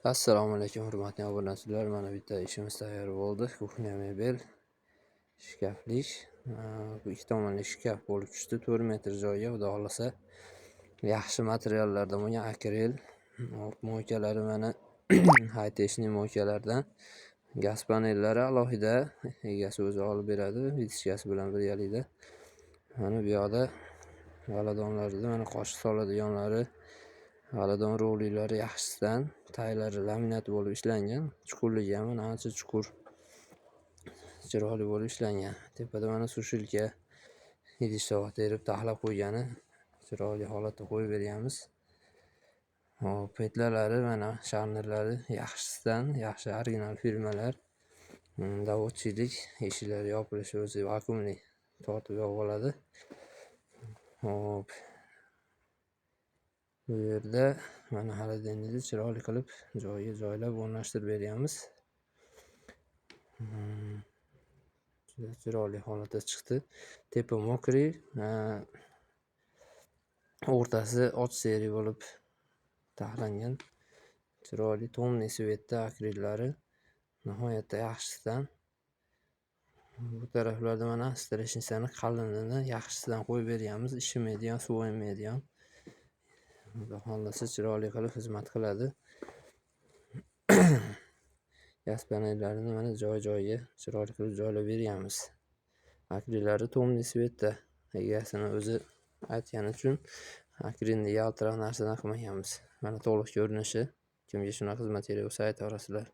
Assalomu alaykum hurmatli obunachilar. Mana bitta ishimiz tayyor bo'ldi. Kuxnya mebel shkaflik. Bu ikki tomonli shkaf bo'lib tushdi. 4 metr joyga, xudo xolasa yaxshi materiallardan bo'lgan akril mo'ykalari mana high-technic mo'ykalardan. Gaz panellari alohida, egasi o'zi olib beradi, vitishkasi bilan birgalikda. Mana bu yoqda g'aladonlarida mana qoshiq soladiganlari, g'aladon roliklari yaxshisidan, taylari laminat bo'lib ishlangan, chuqurligi ham mana ancha chuqur, chiroyli bo'lib ishlangan. Tepada mana sushilka, idish tovoq terib taxlab qo'ygani, chiroyli holatda qo'yib berganmiz. Hop, petlalari mana sharnirlari yaxshisidan, yaxshi original firmalar. Davodchilik, eshiklari yopilishi o'zi vakuumli tortib yopib oladi. Hop. Bu yerda mana xolodilnikni chiroyli qilib joyiga joylab o'rnashtirib berganmiz. Juda chiroyli holatda chiqdi. Tepa mokriy, o'rtasi och seri bo'lib taxlangan. Chiroyli tomniy svetda akrillari nihoyatda yaxshisidan. Bu taraflarda mana streshnisani qalinini yaxshisidan qo'yib berganmiz. Ishi median, suvi median. Xudo xolasa chiroyli qilib xizmat qiladi. Gaz panellarini mana joy-joyiga chiroyli qilib joylab berganmiz. Akrillari tomniy svetda. Egasini o'zi aytgani uchun akrilni yaltiroq narsadan qilmaganmiz. Mana to'liq ko'rinishi. Kimga shunaqa xizmat kerak bo'lsa ayta olasizlar.